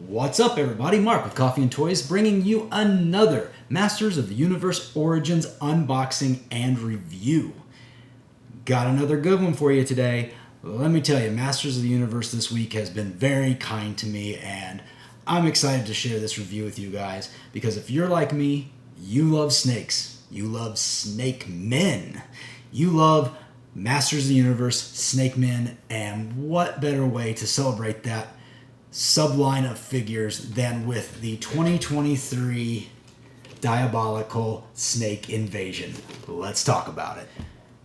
What's up, everybody? Mark with Coffee&Toys bringing you another Masters of the Universe Origins unboxing and review. Got another good one for you today. Let me tell you, Masters of the Universe this week has been very kind to me, and I'm excited to share this review with you guys because if you're like me, you love snakes. You love Snakemen. You love Masters of the Universe, Snakemen, and what better way to celebrate that subline of figures than with the 2023 Diabolical Snake Invasion. Let's talk about it.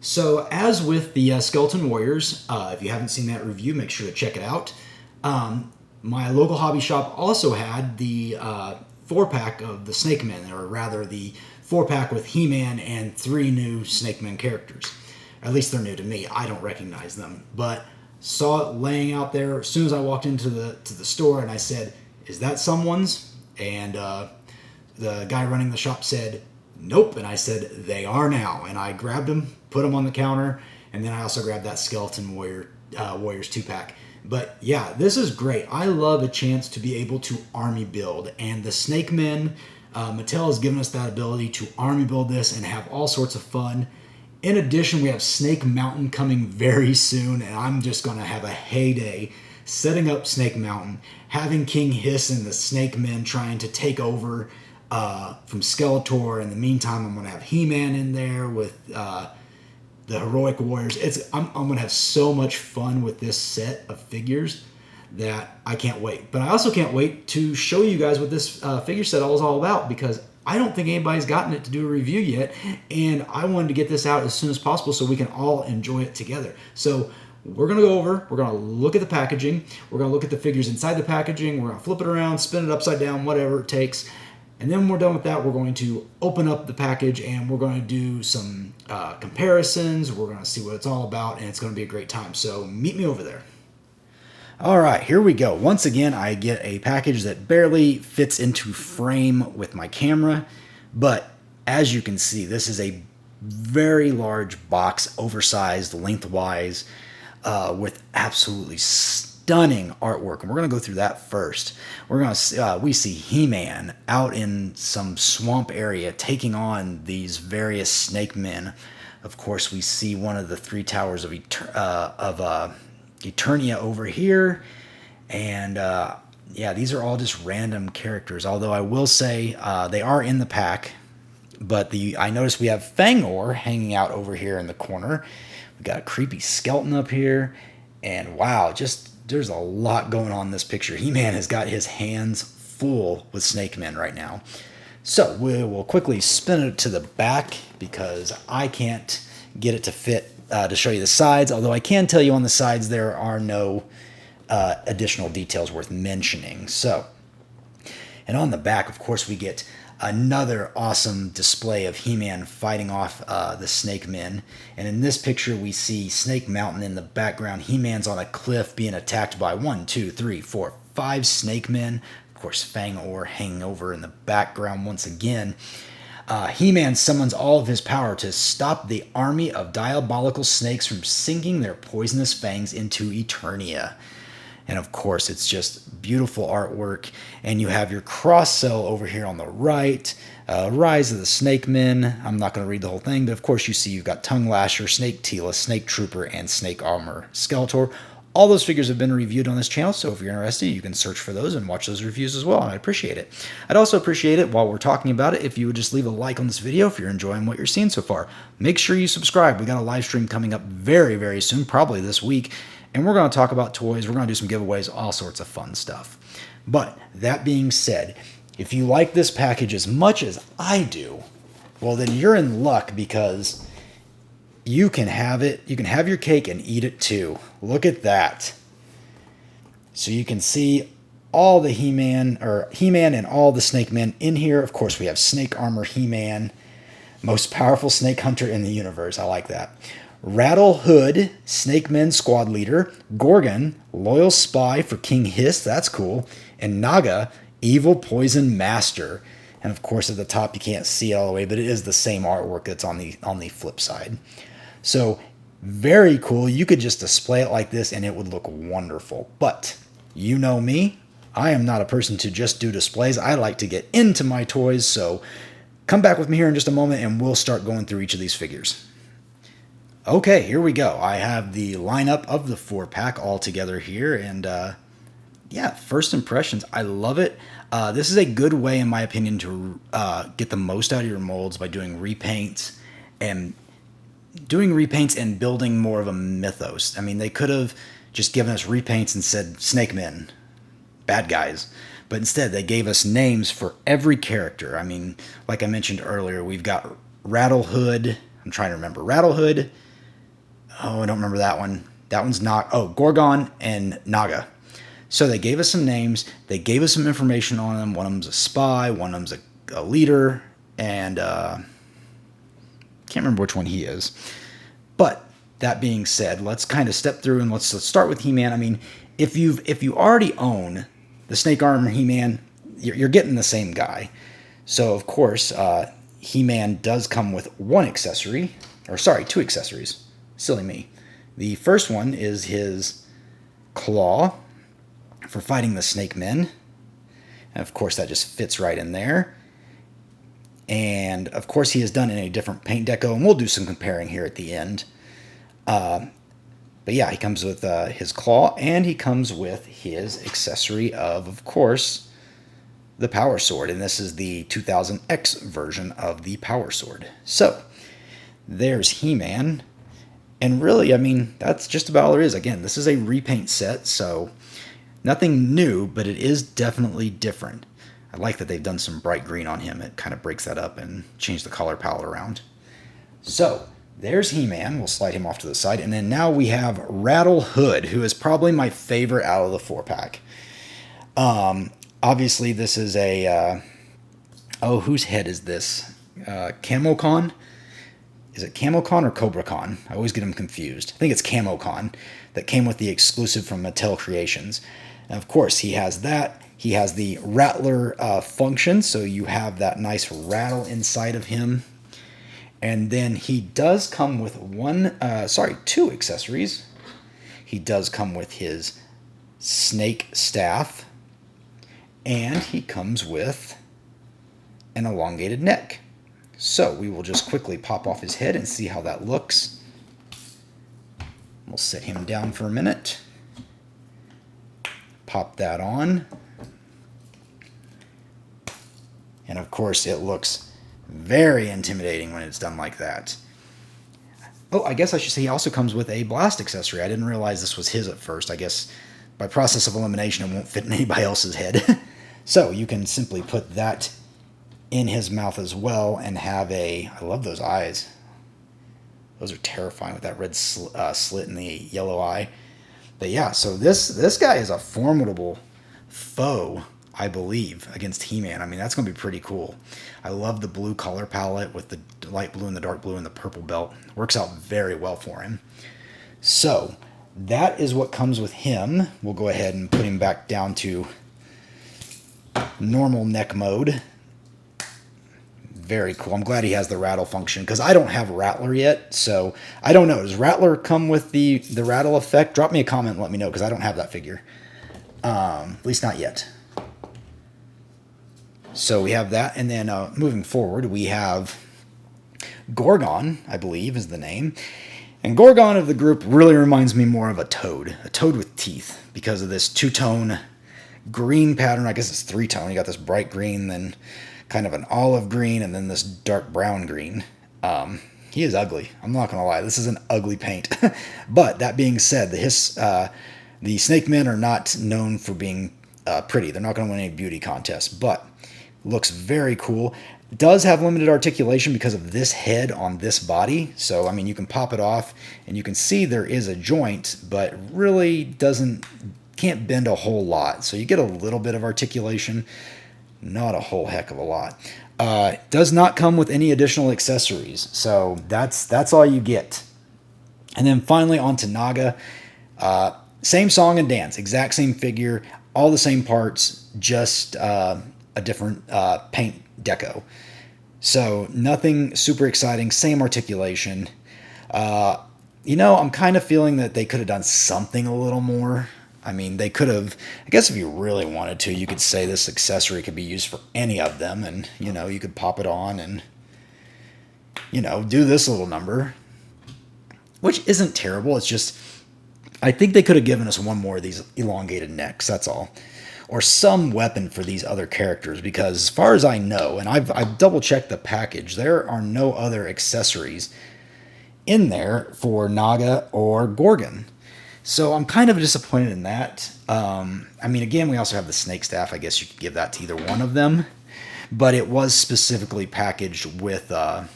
So as with the Skeleton Warriors, if you haven't seen that review, make sure to check it out. My local hobby shop also had the 4-pack of the Snakemen, or rather the 4-pack with He-Man and 3 new Snakemen characters. At least they're new to me. I don't recognize them, but saw it laying out there as soon as I walked into the store, and I said, "Is that someone's?" And the guy running the shop said, "Nope." And I said, "They are now." And I grabbed them, put them on the counter, and then I also grabbed that Skeleton Warriors 2-pack. But yeah, this is great. I love a chance to be able to army build, and the Snakemen, Mattel has given us that ability to army build this and have all sorts of fun. In addition, we have Snake Mountain coming very soon, and I'm just going to have a heyday setting up Snake Mountain, having King Hiss and the Snakemen trying to take over from Skeletor. In the meantime, I'm going to have He-Man in there with the Heroic Warriors. I'm going to have so much fun with this set of figures that I can't wait. But I also can't wait to show you guys what this figure set is all about, because I don't think anybody's gotten it to do a review yet, and I wanted to get this out as soon as possible so we can all enjoy it together. So we're going to go over, we're going to look at the packaging, we're going to look at the figures inside the packaging, we're going to flip it around, spin it upside down, whatever it takes. And then when we're done with that, we're going to open up the package and we're going to do some comparisons. We're going to see what it's all about, and it's going to be a great time. So meet me over there. All right, here we go. Once again, I get a package that barely fits into frame with my camera, but as you can see, this is a very large box, oversized lengthwise, with absolutely stunning artwork, and we're going to go through that first. We see He-Man out in some swamp area taking on these various Snakemen. Of course, we see one of the 3 towers of Eternia over here, and yeah, these are all just random characters, although I will say they are in the pack. But I noticed we have Fangor hanging out over here in the corner. We got a creepy skeleton up here, and wow, there's a lot going on in this picture. He-Man has got his hands full with Snakemen right now. So we'll quickly spin it to the back because I can't get it to fit to show you the sides, although I can tell you on the sides there are no additional details worth mentioning. So, and on the back, of course, we get another awesome display of He-Man fighting off the Snakemen. And in this picture, we see Snake Mountain in the background. He-Man's on a cliff being attacked by 1, 2, 3, 4, 5 Snakemen. Of course, Fangor hanging over in the background once again. He-Man summons all of his power to stop the army of diabolical snakes from sinking their poisonous fangs into Eternia. And of course, it's just beautiful artwork. And you have your cross-cell over here on the right. Rise of the Snakemen. I'm not going to read the whole thing, but of course you see you've got Tongue Lasher, Snake Tila, Snake Trooper, and Snake Armor Skeletor. All those figures have been reviewed on this channel, so if you're interested, you can search for those and watch those reviews as well, and I'd appreciate it. I'd also appreciate it, while we're talking about it, if you would just leave a like on this video if you're enjoying what you're seeing so far. Make sure you subscribe. We got a live stream coming up very, very soon, probably this week, and we're going to talk about toys. We're going to do some giveaways, all sorts of fun stuff. But that being said, if you like this package as much as I do, well, then you're in luck, because you can have it. You can have your cake and eat it too. Look at that. So you can see all the He-Man and all the Snakemen in here. Of course, we have Snake Armor He-Man, most powerful snake hunter in the universe. I like that. Rattle Hood, Snakemen squad leader. Gorgon, loyal spy for King Hiss. That's cool. And Naga, evil poison master. And of course, at the top, you can't see it all the way, but it is the same artwork that's on the flip side. So very cool. You could just display it like this and it would look wonderful. But you know me, I am not a person to just do displays. I like to get into my toys, so come back with me here in just a moment and we'll start going through each of these figures. Okay, here we go. I have the lineup of the 4-pack all together here, and yeah, first impressions, I love it. This is a good way, in my opinion, to get the most out of your molds by doing repaints and building more of a mythos. I mean, they could have just given us repaints and said Snakemen, bad guys. But instead, they gave us names for every character. I mean, like I mentioned earlier, we've got Rattlehood. I'm trying to remember. Rattlehood. Oh, I don't remember that one. That one's not. Oh, Gorgon and Naga. So they gave us some names. They gave us some information on them. One of them's a spy. One of them's a leader. And can't remember which one he is. But that being said, let's kind of step through and let's start with He-Man. I mean, if you already own the Snake Armor He-Man, you're getting the same guy. So of course, He-Man does come with two accessories. Silly me. The first one is his claw for fighting the Snakemen. And of course, that just fits right in there. And of course, he is done in a different paint deco, and we'll do some comparing here at the end. But yeah, he comes with his claw, and he comes with his accessory of course, the Power Sword. And this is the 2000X version of the Power Sword. So, there's He-Man. And really, I mean, that's just about all there is. Again, this is a repaint set, so nothing new, but it is definitely different. I like that they've done some bright green on him. It kind of breaks that up and changed the color palette around. So, there's He-Man. We'll slide him off to the side. And then now we have Rattlehood, who is probably my favorite out of the 4-pack. Obviously, this is a... whose head is this? Camocon? Is it Camocon or CobraCon? I always get them confused. I think it's Camocon that came with the exclusive from Mattel Creations. And of course, he has that. He has the Rattler function, so you have that nice rattle inside of him. And then he does come with two accessories. He does come with his snake staff, and he comes with an elongated neck. So we will just quickly pop off his head and see how that looks. We'll set him down for a minute. Pop that on. And of course it looks very intimidating when it's done like that. Oh, I guess I should say he also comes with a blast accessory. I didn't realize this was his at first. I guess by process of elimination it won't fit in anybody else's head. So you can simply put that in his mouth as well and have I love those eyes. Those are terrifying with that red slit in the yellow eye. But yeah, so this guy is a formidable foe, I believe, against He-Man. I mean, that's going to be pretty cool. I love the blue color palette with the light blue and the dark blue and the purple belt. Works out very well for him. So, that is what comes with him. We'll go ahead and put him back down to normal neck mode. Very cool. I'm glad he has the rattle function, because I don't have Rattler yet, so I don't know. Does Rattler come with the rattle effect? Drop me a comment and let me know, because I don't have that figure. At least not yet. So we have that, and then moving forward, we have Gorgon, I believe is the name. And Gorgon of the group really reminds me more of a toad with teeth, because of this two-tone green pattern. I guess it's three-tone. You got this bright green, then kind of an olive green, and then this dark brown green. He is ugly. I'm not going to lie. This is an ugly paint. But that being said, the Snakemen are not known for being pretty. They're not going to win any beauty contests, but looks very cool. Does have limited articulation because of this head on this body. So, I mean, you can pop it off, and you can see there is a joint, but really can't bend a whole lot. So you get a little bit of articulation. Not a whole heck of a lot. Does not come with any additional accessories, so that's all you get. And then finally on to Naga. Same song and dance, exact same figure, all the same parts, just a different paint deco. So nothing super exciting, same articulation. I'm kind of feeling that they could have done something a little more. I mean, they could have, I guess if you really wanted to, you could say this accessory could be used for any of them, and, you know, you could pop it on and, you know, do this little number, which isn't terrible. It's just, I think they could have given us one more of these elongated necks, that's all. Or some weapon for these other characters, because as far as I know, and I've double-checked the package, there are no other accessories in there for Naga or Gorgon. So I'm kind of disappointed in that. I mean, again, we also have the snake staff. I guess you could give that to either one of them. But it was specifically packaged with, oh,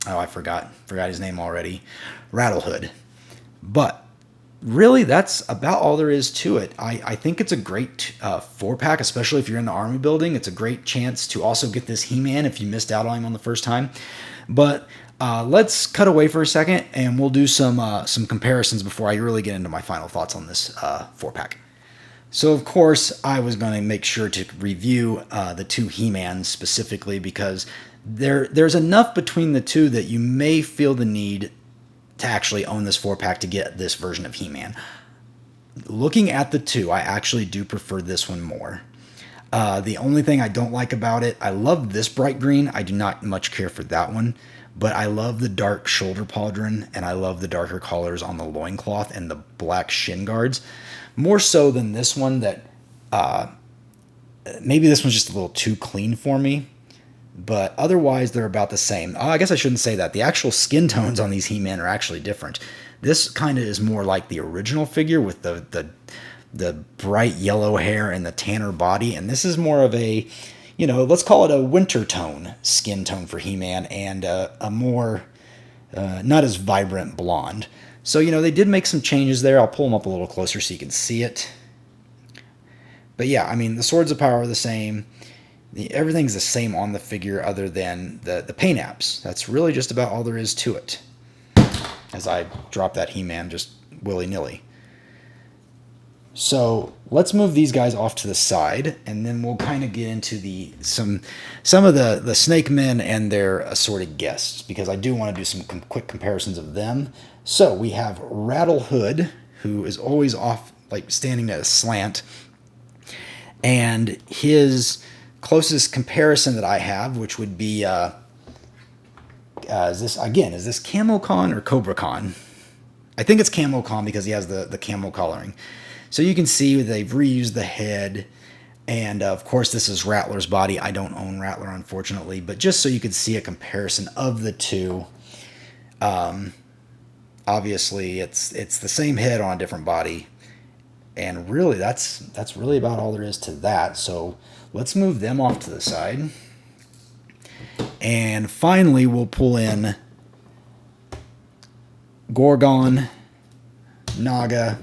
I forgot his name already, Rattlehood. But really, that's about all there is to it. I think it's a great 4-pack, especially if you're in the army building. It's a great chance to also get this He-Man if you missed out on him on the first time. But let's cut away for a second, and we'll do some comparisons before I really get into my final thoughts on this 4-pack. So, of course, I was going to make sure to review the two He-Mans specifically, because there's enough between the two that you may feel the need to actually own this 4-pack to get this version of He-Man. Looking at the two, I actually do prefer this one more. The only thing I don't like about it, I love this bright green. I do not much care for that one. But I love the dark shoulder pauldron, and I love the darker colors on the loincloth and the black shin guards. More so than this one that, maybe this one's just a little too clean for me. But otherwise, they're about the same. I guess I shouldn't say that. The actual skin tones on these He-Man are actually different. This kind of is more like the original figure with the bright yellow hair and the tanner body. And this is more of a, you know, let's call it a winter tone skin tone for He-Man, and a more, not as vibrant blonde. So, you know, they did make some changes there. I'll pull them up a little closer so you can see it. But yeah, I mean, the Swords of Power are the same. Everything's the same on the figure other than the paint apps. That's really just about all there is to it. As I drop that He-Man just willy-nilly. So let's move these guys off to the side, and then we'll kind of get into some of the Snakemen and their assorted guests, because I do want to do some quick comparisons of them. So we have Rattlehood, who is always off, like standing at a slant, and his closest comparison that I have, which would be, is this CamoCon or CobraCon? I think it's CamoCon because he has the camo coloring. So you can see they've reused the head, and of course this is Rattler's body. I don't own Rattler, unfortunately, but just so you could see a comparison of the two. Obviously it's the same head on a different body, and really that's really about all there is to that. So let's move them off to the side. And finally, we'll pull in Gorgon, Naga,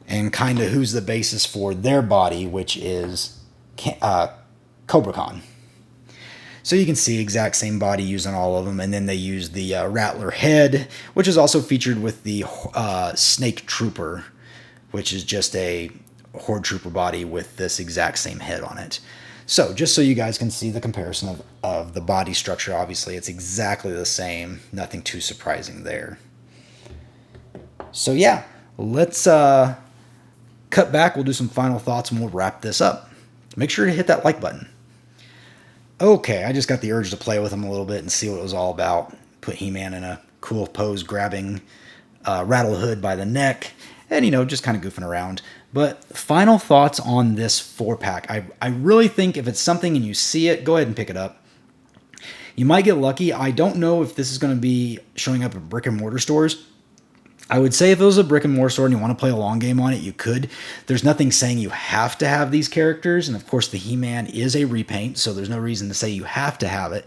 and kind of who's the basis for their body, which is CobraCon. So you can see exact same body used on all of them, and then they use the Rattler head, which is also featured with the Snake Trooper, which is just a Horde Trooper body with this exact same head on it. So just so you guys can see the comparison of the body structure, obviously it's exactly the same. Nothing too surprising there. So yeah, let's cut back. We'll do some final thoughts and we'll wrap this up. Make sure to hit that like button. Okay, I just got the urge to play with him a little bit and see what it was all about. Put He-Man in a cool pose, grabbing Rattlehood by the neck, and, you know, just kind of goofing around. But final thoughts on this 4-pack. I really think if it's something and you see it, go ahead and pick it up. You might get lucky. I don't know if this is going to be showing up at brick and mortar stores. I would say if it was a brick and mortar store and you want to play a long game on it, you could. There's nothing saying you have to have these characters. And of course, the He-Man is a repaint, so there's no reason to say you have to have it.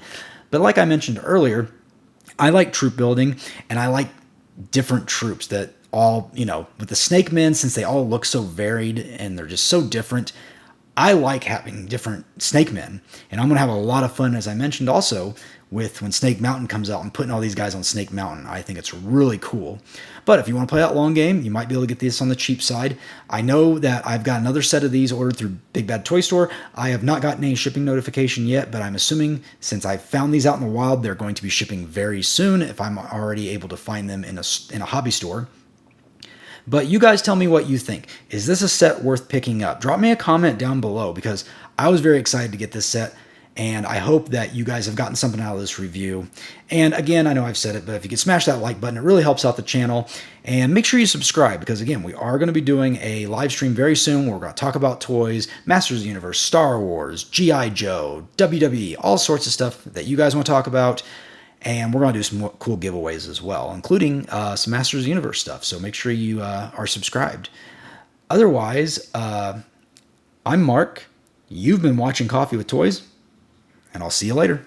But like I mentioned earlier, I like troop building, and I like different troops that all, you know, with the Snakemen, since they all look so varied and they're just so different, I like having different Snakemen. And I'm going to have a lot of fun, as I mentioned also, with when Snake Mountain comes out and putting all these guys on Snake Mountain. I think it's really cool. But if you want to play that long game, you might be able to get this on the cheap side. I know that I've got another set of these ordered through Big Bad Toy Store. I have not gotten any shipping notification yet, but I'm assuming since I found these out in the wild, they're going to be shipping very soon if I'm already able to find them in a hobby store. But you guys tell me what you think. Is this a set worth picking up? Drop me a comment down below because I was very excited to get this set. And I hope that you guys have gotten something out of this review. And again, I know I've said it, but if you could smash that like button, it really helps out the channel. And make sure you subscribe because, again, we are going to be doing a live stream very soon where we're going to talk about toys, Masters of the Universe, Star Wars, G.I. Joe, WWE, all sorts of stuff that you guys want to talk about. And we're going to do some cool giveaways as well, including some Masters of the Universe stuff. So make sure you are subscribed. Otherwise, I'm Mark. You've been watching Coffee with Toys. And I'll see you later.